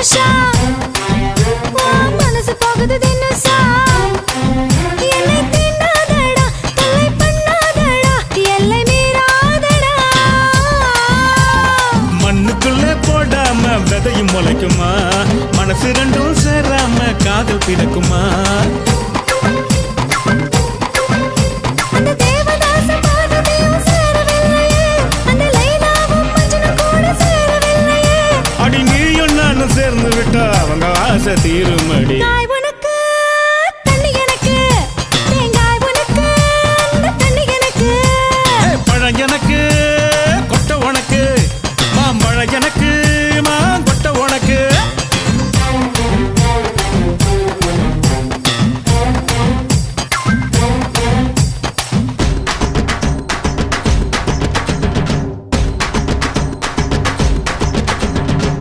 தனுஷா மனசு போகுது தினுசா என்னை தீண்டாதடா தொல்லை பண்ணாதடா எல்லை மீறாதடா மண்ணுக்குள்ள போடாம விதையும் முளைக்குமா மனசு ரெண்டும் சேராம காதல் பிறக்குமா அந்த தேவதாச பார்வதியும் சேரவில்லையே அந்த லைலாவும் மஜ்னு கூட சேரவில்லையே அடி நீயும் நானும் சேர்ந்து விட்டா அவங்க ஆசை தீருமடி